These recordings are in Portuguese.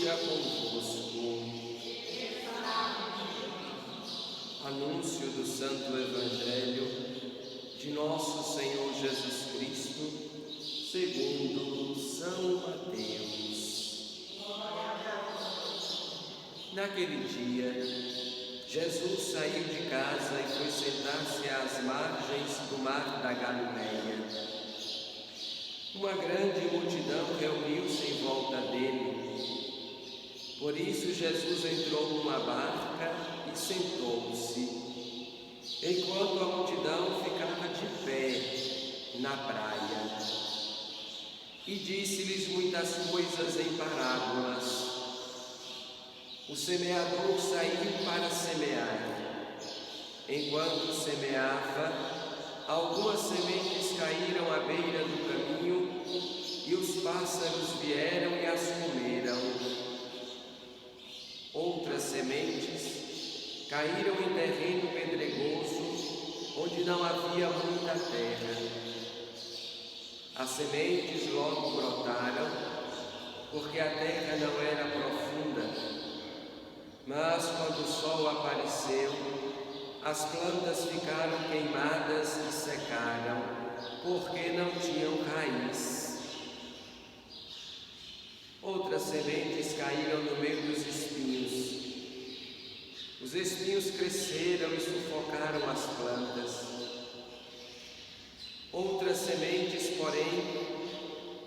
esteja convosco. Anúncio do Santo Evangelho de nosso Senhor Jesus Cristo, segundo São Mateus. Naquele dia, Jesus saiu de casa e foi sentar-se às margens do mar da Galileia. Uma grande multidão reuniu-se em volta dele. Por isso Jesus entrou numa barca e sentou-se, enquanto a multidão ficava de pé na praia. E disse-lhes muitas coisas em parábolas. O semeador saiu para semear. Enquanto semeava, algumas sementes caíram à beira do caminho e os pássaros vieram e as comeram. Outras sementes caíram em terreno pedregoso, onde não havia muita terra. As sementes logo brotaram, porque a terra não era profunda. Mas quando o sol apareceu, as plantas ficaram queimadas e secaram, porque não tinham raiz. Outras sementes caíram no meio dos espinhos. Os espinhos cresceram e sufocaram as plantas. Outras sementes, porém,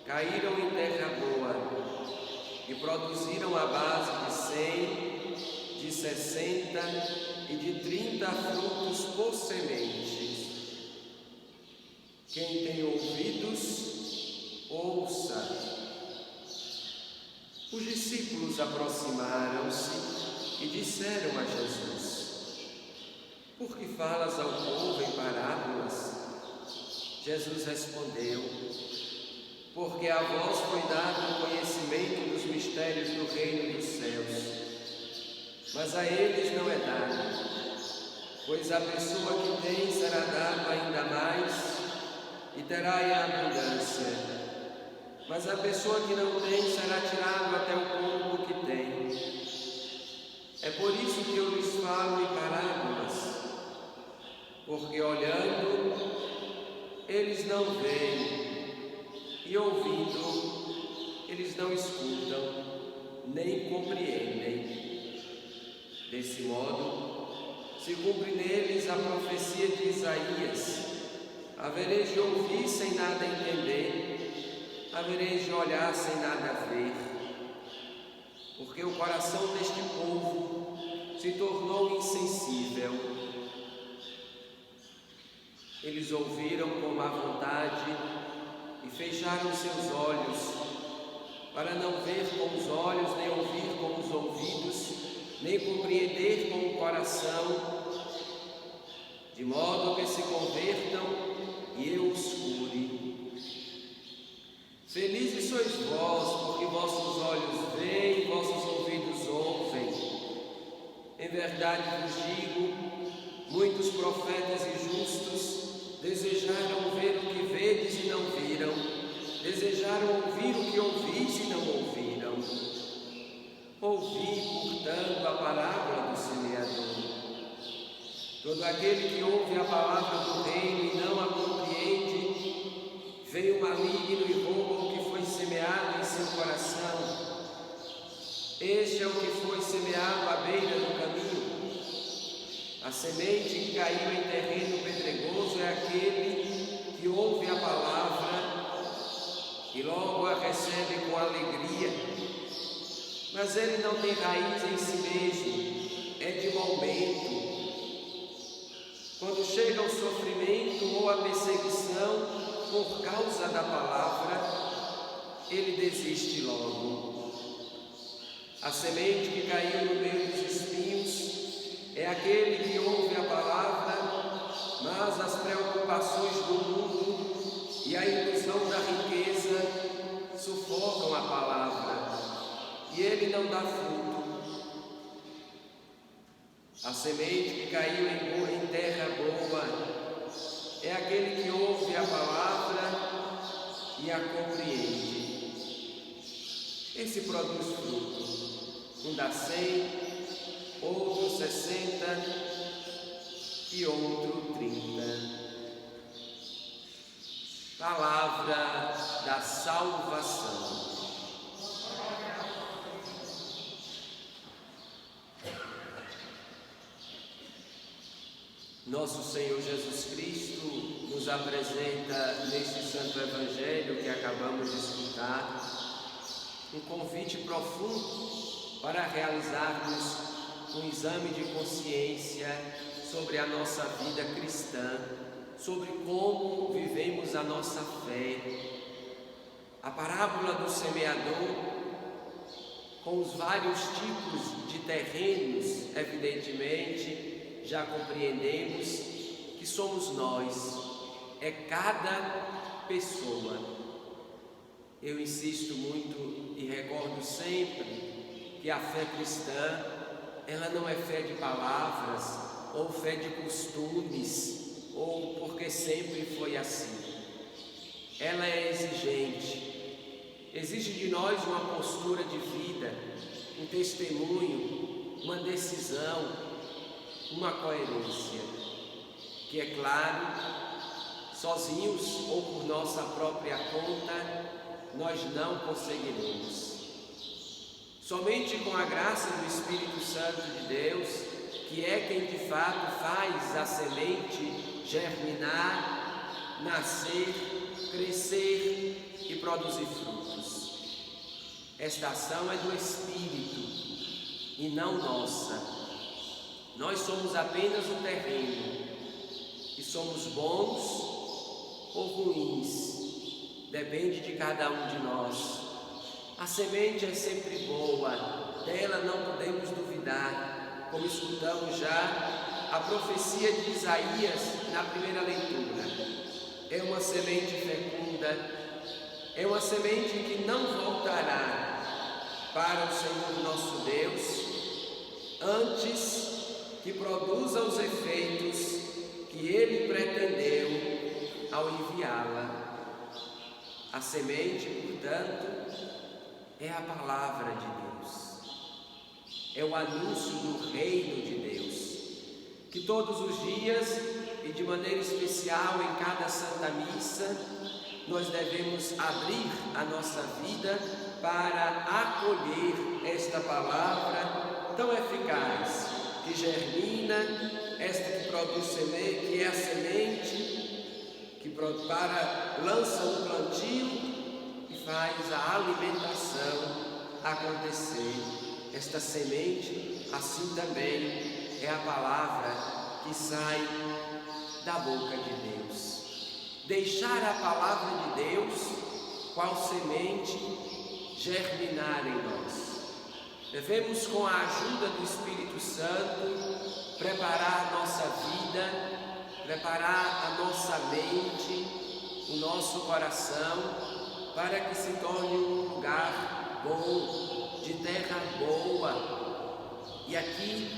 caíram em terra boa e produziram a base de 100, de 60 e de 30 frutos por semente. Quem tem ouvidos, ouça. Os discípulos aproximaram-se e disseram a Jesus: Por que falas ao povo em parábolas? Jesus respondeu: Porque a vós foi dado o conhecimento dos mistérios do reino dos céus, mas a eles não é dado, pois a pessoa que tem será dado ainda mais e terá em abundância. Mas a pessoa que não tem será tirado até o pouco que tem. É por isso que eu lhes falo em parábolas, porque olhando, eles não veem, e ouvindo, eles não escutam, nem compreendem. Desse modo, se cumpre neles a profecia de Isaías: havereis de ouvir sem nada entender, havereis de olhar sem nada ver, porque o coração deste povo se tornou insensível. Eles ouviram com má vontade e fecharam seus olhos, para não ver com os olhos, nem ouvir com os ouvidos, nem compreender com o coração, de modo que se convertam e eu os cure. Felizes sois vós, porque vossos olhos veem e vossos ouvidos ouvem. Em verdade vos digo, muitos profetas e justos desejaram ver o que vedes e não viram, desejaram ouvir o que ouvis e não ouviram. Ouvi, portanto, a parábola do semeador. Todo aquele que ouve a palavra do reino e não a compreende, veio o maligno e rouba o que foi semeado em seu coração. Este é o que foi semeado à beira do caminho. A semente que caiu em terreno pedregoso é aquele que ouve a palavra e logo a recebe com alegria. Mas ele não tem raiz em si mesmo, é de momento. Quando chega o sofrimento ou a perseguição por causa da palavra, ele desiste logo. A semente que caiu no meio dos espinhos é aquele que ouve a palavra, mas as preocupações do mundo e a ilusão da riqueza sufocam a palavra, e ele não dá fruto. A semente que caiu em terra boa é aquele que ouve a palavra e a compreende. esse produz fruto. Um dá 100, outro 60 e outro 30. Palavra da salvação. Nosso Senhor Jesus Cristo nos apresenta neste Santo Evangelho que acabamos de escutar um convite profundo para realizarmos um exame de consciência sobre a nossa vida cristã, sobre como vivemos a nossa fé. A parábola do semeador, com os vários tipos de terrenos, evidentemente, já compreendemos que somos nós, é cada pessoa. Eu insisto muito e recordo sempre que a fé cristã, ela não é fé de palavras ou fé de costumes ou porque sempre foi assim. Ela é exigente, exige de nós uma postura de vida, um testemunho, uma decisão, uma coerência, que é claro, sozinhos ou por nossa própria conta, nós não conseguiremos. Somente com a graça do Espírito Santo de Deus, que é quem de fato faz a semente germinar, nascer, crescer e produzir frutos. Esta ação é do Espírito e não nossa. Nós somos apenas o terreno e somos bons ou ruins, depende de cada um de nós. A semente é sempre boa, dela não podemos duvidar, como escutamos já a profecia de Isaías na primeira leitura. É uma semente fecunda, é uma semente que não voltará para o Senhor nosso Deus, antes que produza os efeitos que Ele pretendeu ao enviá-la. A semente, portanto, é a palavra de Deus, é o anúncio do reino de Deus, que todos os dias e de maneira especial em cada Santa Missa, nós devemos abrir a nossa vida para acolher esta palavra tão eficaz, que germina, esta que produz semente, que é a semente que lança no plantio e faz a alimentação acontecer. Esta semente, assim também, é a palavra que sai da boca de Deus. Deixar a palavra de Deus, qual semente, germinar em nós. Devemos, com a ajuda do Espírito Santo, preparar a nossa vida, preparar a nossa mente, o nosso coração, para que se torne um lugar bom, de terra boa. E aqui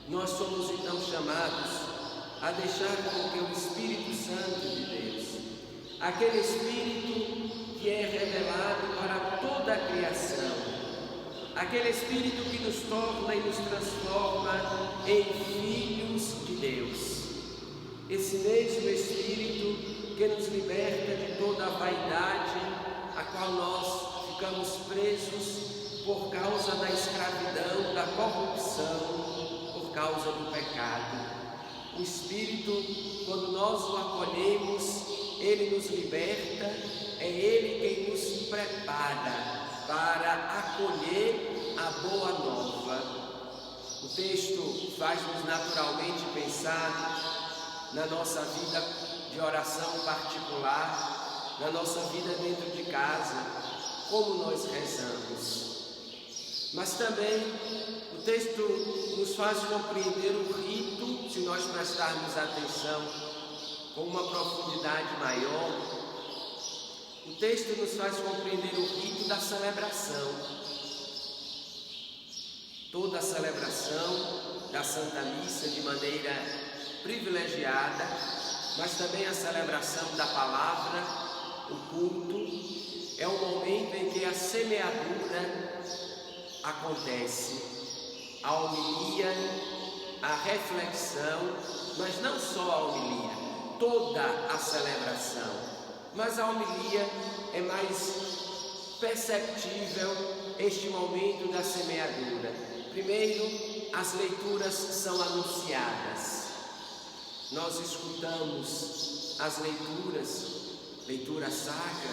nós somos então chamados a deixar com que o Espírito Santo de Deus, aquele Espírito que é revelado para toda a criação, aquele Espírito que nos torna e nos transforma em filhos de Deus. Esse mesmo Espírito que nos liberta de toda a vaidade a qual nós ficamos presos por causa da escravidão, da corrupção, por causa do pecado. O Espírito, quando nós o acolhemos, ele nos liberta, é ele quem nos prepara para acolher a boa nova. O texto faz-nos naturalmente pensar na nossa vida de oração particular, na nossa vida dentro de casa, como nós rezamos. Mas também o texto nos faz compreender o rito, se nós prestarmos atenção com uma profundidade maior. O texto nos faz compreender o rito da celebração. Toda a celebração da Santa Missa de maneira privilegiada, mas também a celebração da palavra, o culto, É o momento em que a semeadura acontece, a homilia, a reflexão, mas não só a homilia, toda a celebração. Mas a homilia é mais perceptível este momento da semeadura. Primeiro, as leituras são anunciadas. Nós escutamos as leitura sacra,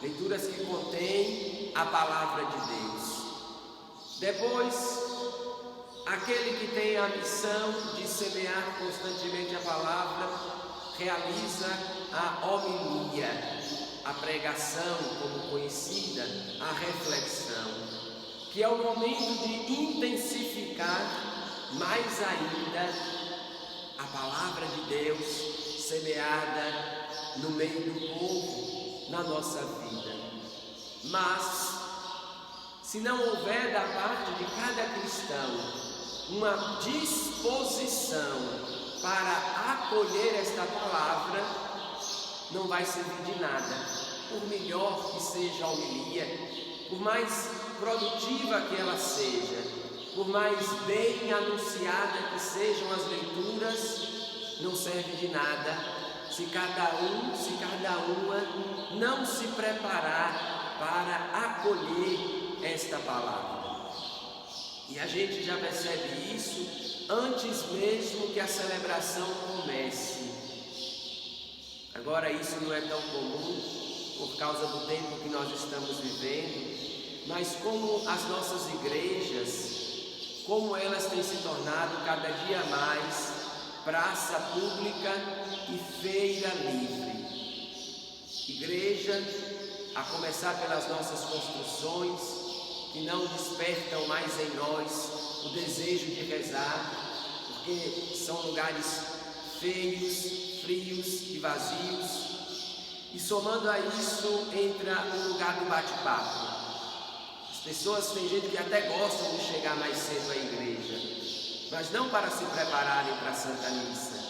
leituras que contêm a palavra de Deus. Depois, aquele que tem a missão de semear constantemente a palavra, realiza a homilia, a pregação, como conhecida, a reflexão, que é o momento de intensificar mais ainda a palavra de Deus semeada no meio do povo, na nossa vida. Mas, se não houver da parte de cada cristão uma disposição para acolher esta palavra, não vai servir de nada. Por melhor que seja a homilia, por mais produtiva que ela seja, por mais bem anunciada que sejam as leituras, não serve de nada se cada uma não se preparar para acolher esta palavra. E a gente já percebe isso antes mesmo que a celebração comece. Agora isso não é tão comum por causa do tempo que nós estamos vivendo, mas como as nossas igrejas, como elas têm se tornado cada dia mais praça pública e feira livre. Igreja, a começar pelas nossas construções, que não despertam mais em nós o desejo de rezar, porque são lugares feios, frios e vazios. E somando a isso, entra o lugar do bate-papo. Pessoas, tem gente que até gostam de chegar mais cedo à igreja, mas não para se prepararem para a Santa Missa,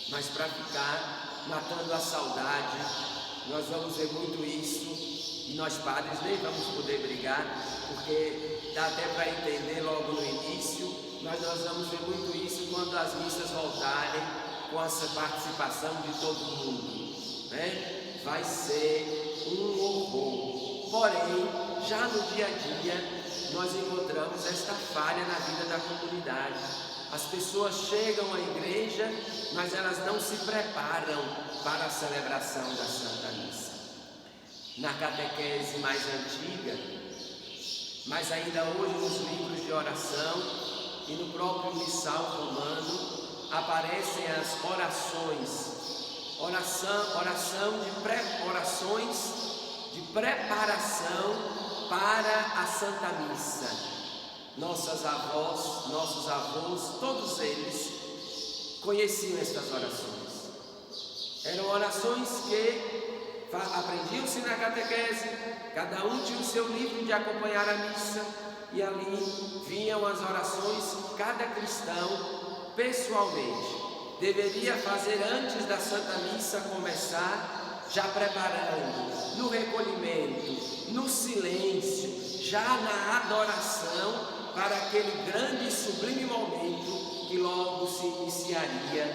mas para ficar matando a saudade. Nós vamos ver muito isso, e nós padres nem vamos poder brigar, porque dá até para entender logo no início, mas nós vamos ver muito isso quando as missas voltarem, com essa participação de todo mundo, né? Vai ser um horror. Porém, já no dia a dia, nós encontramos esta falha na vida da comunidade. As pessoas chegam à igreja, mas elas não se preparam para a celebração da Santa Missa. Na catequese mais antiga, mas ainda hoje nos livros de oração e no próprio missal romano, aparecem as orações de preparação para a Santa Missa. Nossos avós, todos eles conheciam estas orações. Eram orações que aprendiam-se na catequese, cada um tinha o seu livro de acompanhar a missa, e ali vinham as orações que cada cristão, pessoalmente, deveria fazer antes da Santa Missa começar, já preparando, no recolhimento, no silêncio, já na adoração, para aquele grande e sublime momento que logo se iniciaria,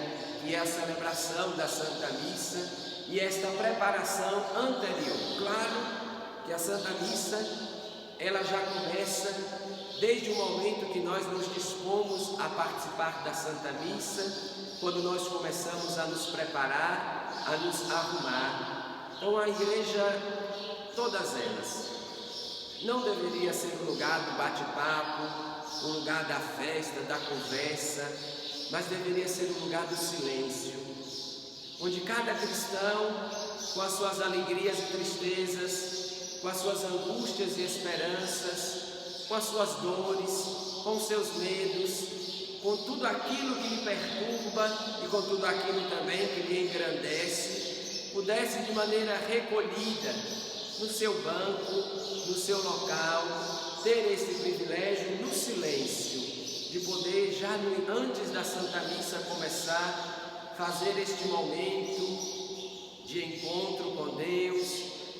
que é a celebração da Santa Missa e esta preparação anterior. Claro que a Santa Missa, ela já começa desde o momento que nós nos dispomos a participar da Santa Missa, quando nós começamos a nos preparar, a nos arrumar. Então a igreja, todas elas, não deveria ser um lugar do bate-papo, um lugar da festa, da conversa, mas deveria ser um lugar do silêncio, onde cada cristão, com as suas alegrias e tristezas, com as suas angústias e esperanças, com as suas dores, com os seus medos, com tudo aquilo que lhe perturba e com tudo aquilo também que lhe engrandece, pudesse de maneira recolhida, no seu banco, no seu local, ter esse privilégio no silêncio, de poder já antes da Santa Missa começar, fazer este momento de encontro com Deus,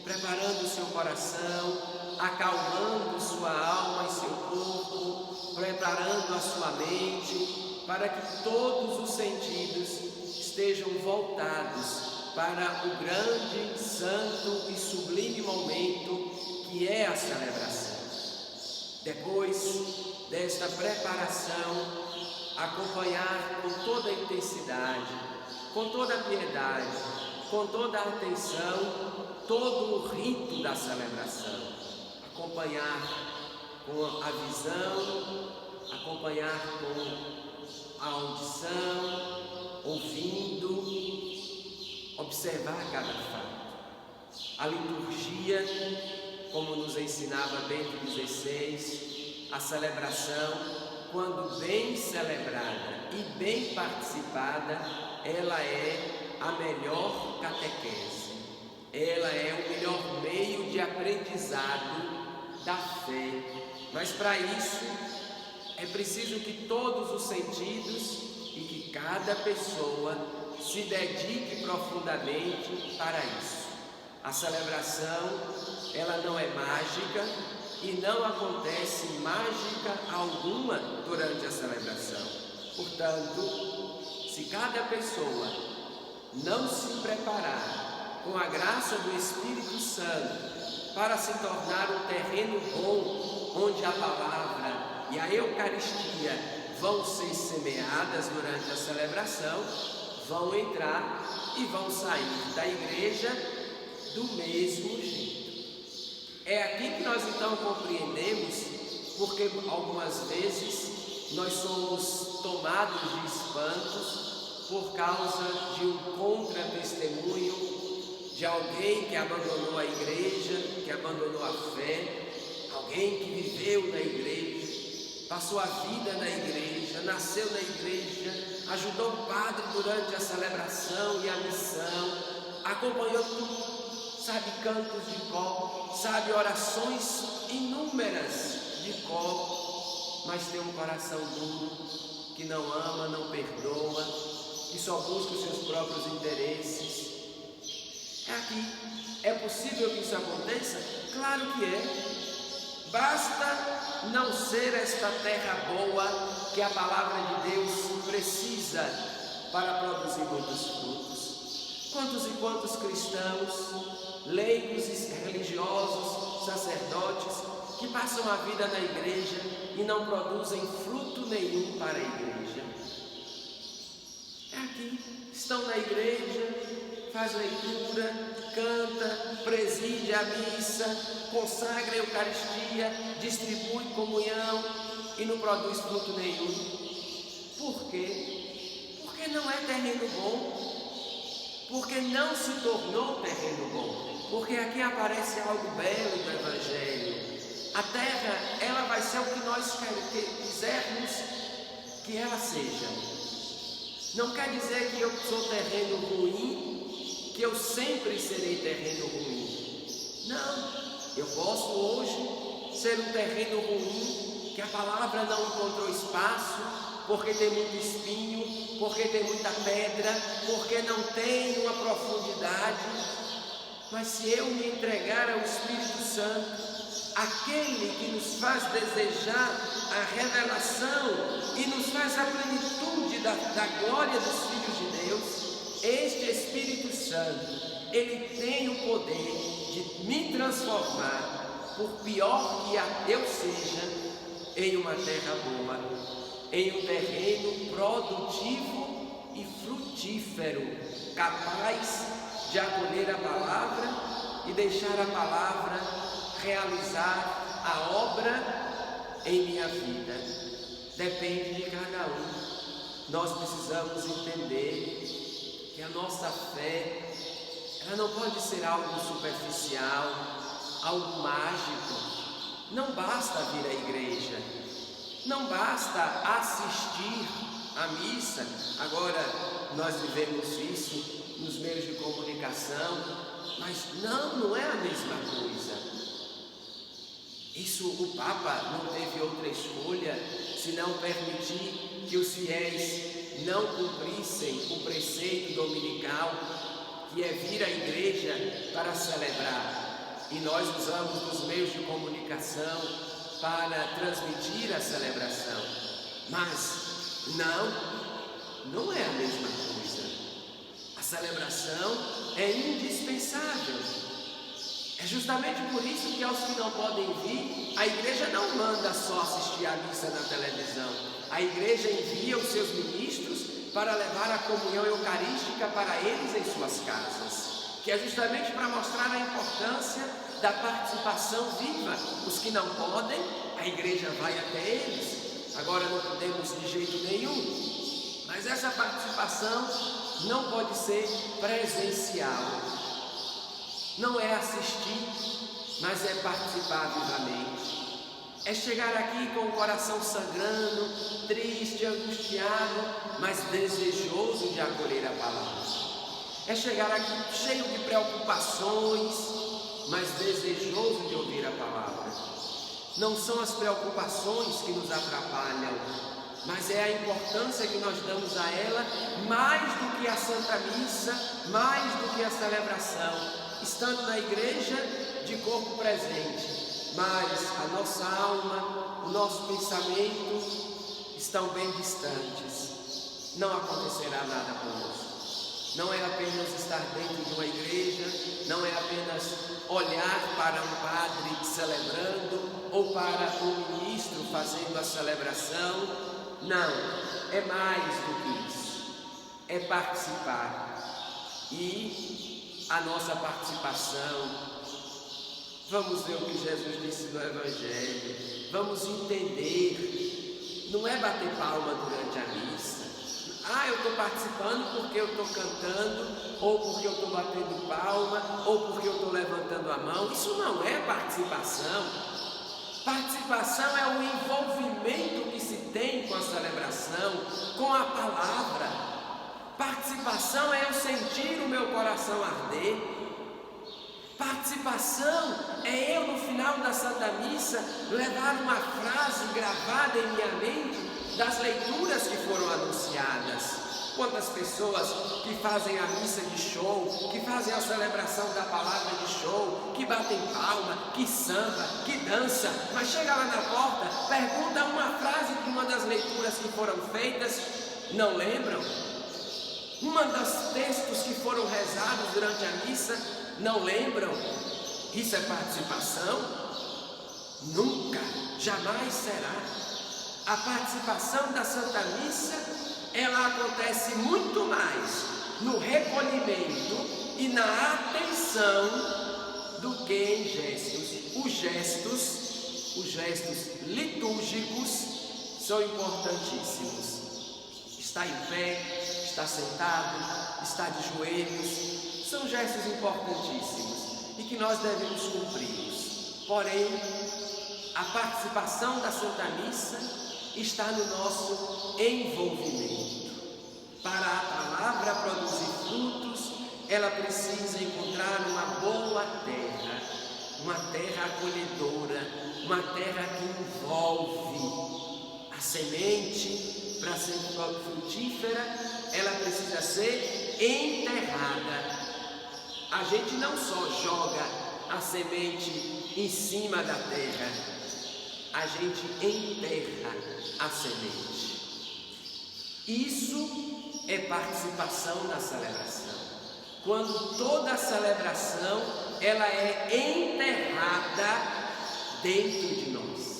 preparando o seu coração, acalmando sua alma e seu corpo, preparando a sua mente, para que todos os sentidos estejam voltados para o grande, santo e sublime momento que é a celebração. Depois desta preparação, acompanhar com toda a intensidade, com toda a piedade, com toda a atenção, todo o rito da celebração. Acompanhar com a visão, acompanhar com a audição, ouvindo, observar cada fato. A liturgia, como nos ensinava Bento XVI, a celebração, quando bem celebrada e bem participada, ela é a melhor catequese. Ela é o melhor meio de aprendizado da fé. Mas para isso é preciso que todos os sentidos e que cada pessoa se dedique profundamente para isso. A celebração, ela não é mágica e não acontece mágica alguma durante a celebração. Portanto, se cada pessoa não se preparar com a graça do Espírito Santo para se tornar um terreno bom, onde a palavra e a Eucaristia vão ser semeadas durante a celebração, vão entrar e vão sair da igreja do mesmo jeito. É aqui que nós então compreendemos porque algumas vezes nós somos tomados de espantos por causa de um contra-testemunho de alguém que abandonou a igreja, que abandonou a fé, alguém que viveu na igreja, passou a vida na igreja, nasceu na igreja, ajudou o padre durante a celebração e a missão, acompanhou tudo, sabe cantos de cor, sabe orações inúmeras de cor, mas tem um coração duro, que não ama, não perdoa, que só busca os seus próprios interesses. É aqui. É possível que isso aconteça? Claro que é. Basta não ser esta terra boa que a palavra de Deus precisa para produzir muitos frutos. Quantos e quantos cristãos, leigos e religiosos, sacerdotes, que passam a vida na igreja e não produzem fruto nenhum para a igreja. É aqui, estão na igreja, faz leitura, canta, preside a missa, consagra a Eucaristia, distribui comunhão e não produz fruto nenhum. Por quê? Porque não é terreno bom, porque não se tornou terreno bom, porque aqui aparece algo belo do Evangelho. A terra, ela vai ser o que nós quisermos que ela seja. Não quer dizer que eu sou terreno ruim, que eu sempre serei terreno ruim. Não, eu posso hoje ser um terreno ruim, que a palavra não encontrou espaço, porque tem muito espinho, porque tem muita pedra, porque não tem uma profundidade. Mas se eu me entregar ao Espírito Santo, aquele que nos faz desejar a revelação e nos faz a plenitude da glória dos filhos de Deus, este Espírito Santo, ele tem o poder de me transformar, por pior que eu seja, em uma terra boa, em um terreno produtivo e frutífero, capaz de acolher a palavra e deixar a palavra realizar a obra em minha vida. Depende de cada um. Nós precisamos entender que a nossa fé, ela não pode ser algo superficial, algo mágico. Não basta vir à igreja, não basta assistir à missa. Agora nós vivemos isso nos meios de comunicação, mas não é a mesma coisa. Isso o Papa não teve outra escolha senão permitir que os fiéis não cumprissem o preceito dominical, que é vir à igreja para celebrar. e nós usamos os meios de comunicação para transmitir a celebração. Mas não é a mesma coisa. A celebração é indispensável. É justamente por isso que aos que não podem vir, a igreja não manda só assistir à missa na televisão. A igreja envia os seus ministros para levar a comunhão eucarística para eles em suas casas, que é justamente para mostrar a importância da participação viva. Os que não podem, a igreja vai até eles. Agora não podemos de jeito nenhum, mas essa participação não pode ser presencial. Não é assistir, mas é participar vivamente. É chegar aqui com o coração sangrando, triste, angustiado, mas desejoso de acolher a palavra. É chegar aqui cheio de preocupações, mas desejoso de ouvir a palavra. Não são as preocupações que nos atrapalham, mas é a importância que nós damos a ela, mais do que a Santa Missa, mais do que a celebração, estando na igreja de corpo presente. Mas a nossa alma, o nosso pensamento estão bem distantes. Não acontecerá nada conosco. Não é apenas estar dentro de uma igreja, não é apenas olhar para um padre celebrando ou para um ministro fazendo a celebração. Não, é mais do que isso. É participar. E a nossa participação, vamos ver o que Jesus disse no Evangelho, vamos entender, não é bater palma durante a missa. Eu estou participando porque eu estou cantando, ou porque eu estou batendo palma, ou porque eu estou levantando a mão. Isso não é participação. Participação é o envolvimento que se tem com a celebração, com a palavra. Participação é eu sentir o meu coração arder. Participação é eu, no final da Santa Missa, levar uma frase gravada em minha mente das leituras que foram anunciadas. Quantas pessoas que fazem a missa de show, que fazem a celebração da palavra de show, que batem palma, que samba, que dança, mas chega lá na porta, pergunta uma frase de uma das leituras que foram feitas, não lembram? Uma dos textos que foram rezados durante a missa, não lembram? Isso é participação? Nunca, jamais será. A participação da Santa Missa, ela acontece muito mais no recolhimento e na atenção do que em gestos. Os gestos litúrgicos são importantíssimos. Está em pé, está sentado, está de joelhos, são gestos importantíssimos e que nós devemos cumpri-los. Porém, a participação da Santa Missa está no nosso envolvimento. Para a palavra produzir frutos, ela precisa encontrar uma boa terra, uma terra acolhedora, uma terra que envolve. A semente, para ser frutífera, ela precisa ser enterrada. A gente não só joga a semente em cima da terra, a gente enterra a semente. Isso é participação na celebração. Quando toda a celebração ela é enterrada dentro de nós.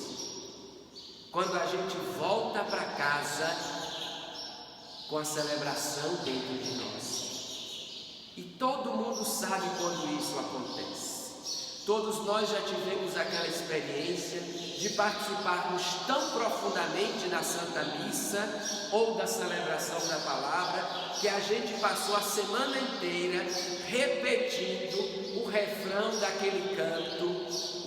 Quando a gente volta para casa com a celebração dentro de nós. E todo mundo sabe quando isso acontece. Todos nós já tivemos aquela experiência de participarmos tão profundamente da Santa Missa ou da celebração da palavra, que a gente passou a semana inteira repetindo o refrão daquele canto,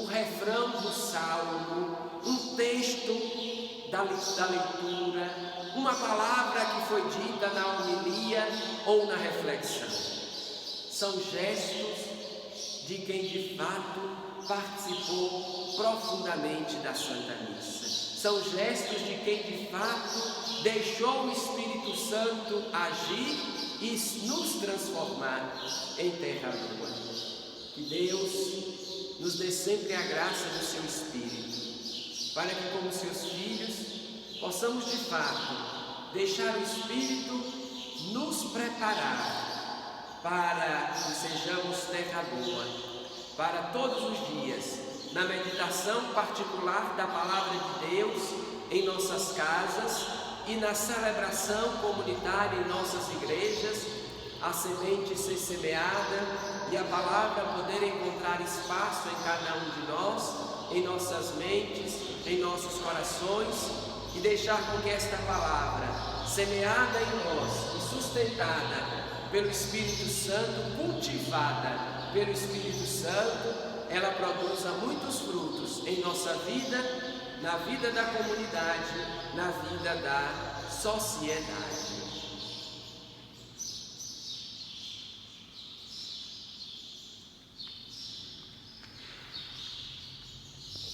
o refrão do salmo, um texto da leitura, uma palavra que foi dita na homilia ou na reflexão. São gestos de quem de fato participou profundamente da Santa Missa. São gestos de quem de fato deixou o Espírito Santo agir e nos transformar em terra nua. Que Deus nos dê sempre a graça do seu Espírito, para que, como seus filhos, possamos de fato deixar o Espírito nos preparar para que sejamos terra boa, para todos os dias, na meditação particular da Palavra de Deus em nossas casas e na celebração comunitária em nossas igrejas, a semente ser semeada e a palavra poder encontrar espaço em cada um de nós, em nossas mentes, em nossos corações, e deixar com que esta palavra, semeada em nós e sustentada pelo Espírito Santo, cultivada pelo Espírito Santo, ela produza muitos frutos em nossa vida, na vida da comunidade, na vida da sociedade.